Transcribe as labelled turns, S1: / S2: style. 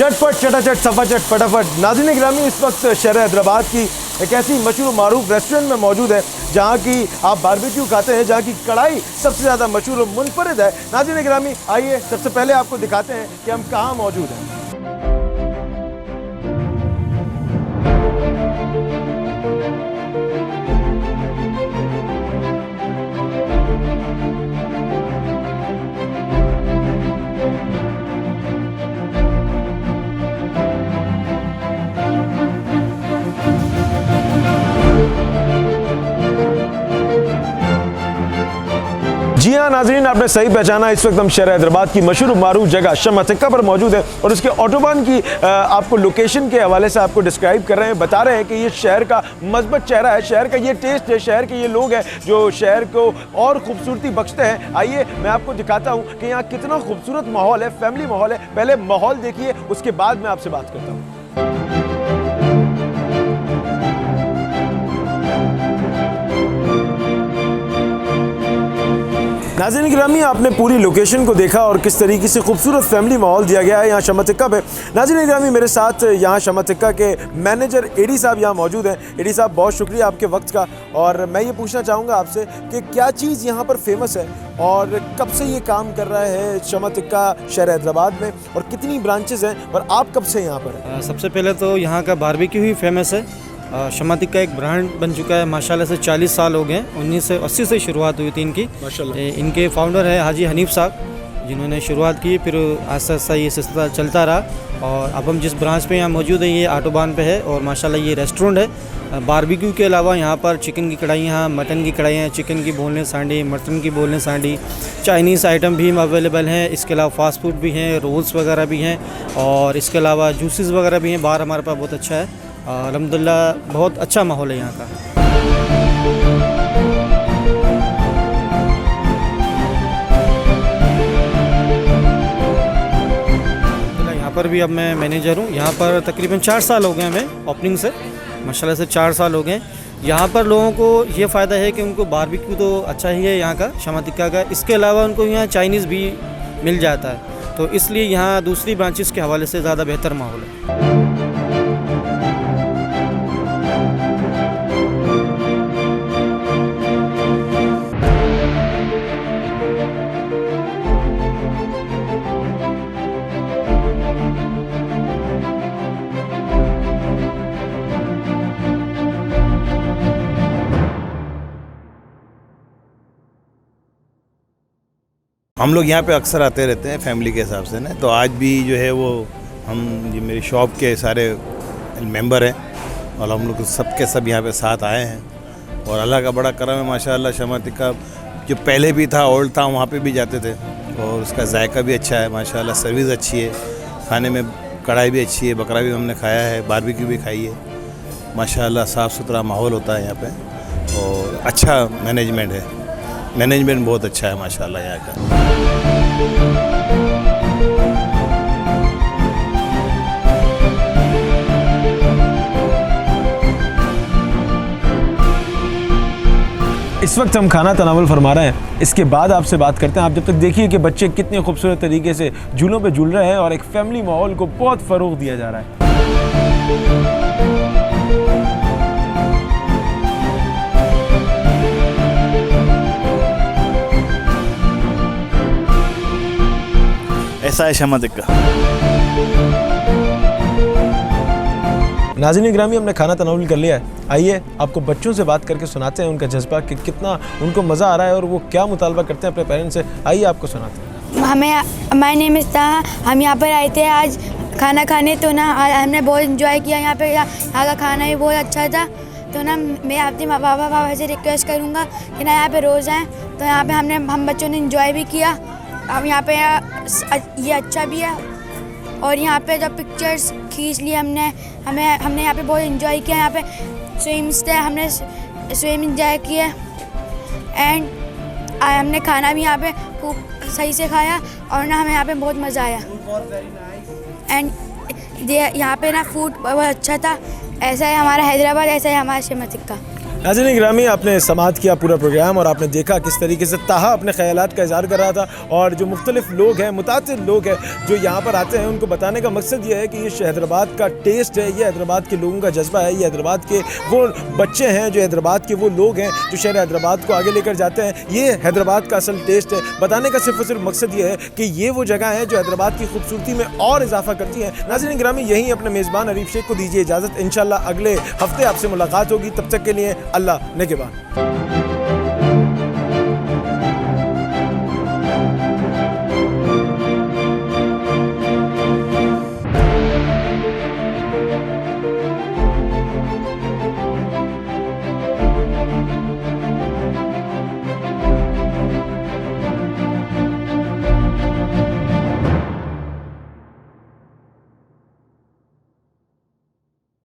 S1: चटपट चटाचट सफाचट फटाफट। नाज़रीन गिरामी, इस वक्त शहर हैदराबाद की एक ऐसी मशहूर मारूफ रेस्टोरेंट में मौजूद है जहाँ की आप बारबेक्यू खाते हैं, जहाँ की कढ़ाई सबसे ज़्यादा मशहूर और मुनफरिद है। नाज़रीन गिरामी, आइए सबसे पहले आपको दिखाते हैं कि हम कहाँ मौजूद हैं। जी हाँ नाज़रीन, आपने सही पहचाना। इस वक्त हम शहर हैदराबाद की मशहूर मारूफ जगह शमा टिक्का पर मौजूद है और उसके ऑटोबान की आपको लोकेशन के हवाले से आपको डिस्क्राइब कर रहे हैं, बता रहे हैं कि ये शहर का मज़बूत चेहरा है, शहर का ये टेस्ट है, शहर के ये लोग हैं जो शहर को और खूबसूरती बख्शते हैं। आइए मैं आपको दिखाता हूँ कि यहाँ कितना खूबसूरत माहौल है, फैमिली माहौल है। पहले माहौल देखिए, उसके बाद मैं आपसे बात करता हूँ। नाज़रीन गिरामी, आपने पूरी लोकेशन को देखा और किस तरीके से खूबसूरत फैमिली माहौल दिया गया है यहाँ शमा टिक्का पे। नाज़रीन गिरामी, मेरे साथ यहाँ शमा टिक्का के मैनेजर एडी साहब यहाँ मौजूद हैं। एडी साहब, बहुत शुक्रिया आपके वक्त का। और मैं ये पूछना चाहूँगा आपसे कि क्या चीज़ यहाँ पर फेमस है और कब से ये काम कर रहा है शमा टिक्का शहर हैदराबाद में, और कितनी ब्रांचेज़ हैं और आप कब से यहाँ पर हैं?
S2: सबसे पहले तो यहाँ का बारबेक्यू ही फेमस है। शमा टिक्का एक ब्रांड बन चुका है माशाल्लाह से। 40 साल हो गए। 1980 से शुरुआत हुई थी इनकी माशाल्लाह। इनके फाउंडर है हाजी हनीफ साहब, जिन्होंने शुरुआत की, फिर आस्ता आस्ता ये सिलसिला चलता रहा। और अब हम जिस ब्रांच पे यहाँ मौजूद है ये ऑटोबान पे है और माशाल्लाह ये रेस्टोरेंट है। बारबेक्यू के अलावा यहाँ पर चिकन की कढ़ाइयाँ, मटन की कढ़ाइयाँ, चिकन की बोनलेस सांडी, मटन की बोनलेस सांडी, चाइनीज़ आइटम भी अवेलेबल हैं। इसके अलावा फास्ट फूड भी हैं, रोल्स वगैरह भी हैं और इसके अलावा जूसेस वगैरह भी हैं। बाहर हमारे पास बहुत अच्छा है, अल्हम्दुलिल्लाह बहुत अच्छा माहौल है यहाँ का। यहाँ पर भी अब मैं मैनेजर हूँ। यहाँ पर तकरीबन 4 साल हो गए हमें ओपनिंग से, माशाल्लाह से 4 साल हो गए। यहाँ पर लोगों को ये फ़ायदा है कि उनको बारबेक्यू तो अच्छा ही है यहाँ का शमा टिक्का का, इसके अलावा उनको यहाँ चाइनीज़ भी मिल जाता है, तो इसलिए यहाँ दूसरी ब्रांचेस के हवाले से ज़्यादा बेहतर माहौल है।
S3: हम लोग यहाँ पे अक्सर आते रहते हैं फैमिली के हिसाब से ना, तो आज भी जो है वो हम ये मेरी शॉप के सारे मेंबर हैं और हम लोग सब के सब यहाँ पे साथ आए हैं और अल्लाह का बड़ा करम है माशाल्लाह। शमा टिक्का जो पहले भी था, ओल्ड था, वहाँ पे भी जाते थे और उसका जायका भी अच्छा है माशाल्लाह, सर्विस अच्छी है, खाने में कढ़ाई भी अच्छी है, बकरा भी हमने खाया है, बारबेक्यू भी खाई है माशाल्लाह। साफ़ सुथरा माहौल होता है यहाँ पे और अच्छा मैनेजमेंट है, मैनेजमेंट बहुत अच्छा है माशाल्लाह यहाँ का।
S1: इस वक्त हम खाना तनावुल फरमा रहे हैं, इसके बाद आपसे बात करते हैं। आप जब तक देखिए कि बच्चे कितने खूबसूरत तरीके से झूलों पे झूल रहे हैं और एक फैमिली माहौल को बहुत फ़रोग़ दिया जा रहा है।
S3: ऐसा है शमा टिक्का।
S1: नाज़रीन गिरामी, हमने खाना तनावुल कर लिया है। आइए आपको बच्चों से बात करके सुनाते हैं उनका जज्बा कि कितना उनको मज़ा आ रहा है और वो क्या मुतालबा करते हैं अपने पेरेंट्स से। आइए आपको सुनाते हैं।
S4: माय नेम इज़ ताहा। हम यहाँ पर आए थे आज खाना खाने, तो ना हमने बहुत इंजॉय किया यहाँ पे। यहाँ का खाना भी बहुत अच्छा था, तो ना मैं अपने पापा से रिक्वेस्ट करूँगा कि ना यहाँ पे रोज़ आएँ। तो यहाँ पे हम बच्चों ने इंजॉय भी किया। अब यहाँ पे ये अच्छा भी है और यहाँ पे जब पिक्चर्स खींच ली हमने यहाँ पे बहुत इंजॉय किया। यहाँ पे स्विम्स थे, हमने स्विम इंजॉय किए एंड हमने खाना भी यहाँ पे खूब सही से खाया और ना हमें यहाँ पे बहुत मज़ा आया। एंड यहाँ पे ना फूड बहुत अच्छा था। ऐसा है हमारा हैदराबाद, ऐसा है हमारा शमा टिक्का।
S1: नाज़रीन गिरामी, आपने समाअत किया पूरा प्रोग्राम और आपने देखा किस तरीके से ताहा अपने ख़यालात का इज़हार कर रहा था और जो मुख्तलिफ लोग हैं, मुतासिर लोग हैं जो यहाँ पर आते हैं, उनको बताने का मकसद ये है कि ये हैदराबाद का टेस्ट है, ये हैदराबाद के लोगों का जज्बा है, ये हैदराबाद के वो बच्चे हैं, जो हैदराबाद के वो लोग हैं जो शहर हैदराबाद को आगे लेकर जाते हैं। ये हैदराबाद का असल टेस्ट है। बताने का सिर्फ और सिर्फ मकसद ये है कि ये वो जगह है जो हैदराबाद की खूबसूरती में और इजाफा करती है। नाज़रीन गिरामी, यहीं अपने मेज़बान अरीफ शेख को दीजिए इजाज़त। इंशाल्लाह अगले हफ्ते आपसे मुलाकात होगी। तब तक के लिए अल्लाह नेगेबान।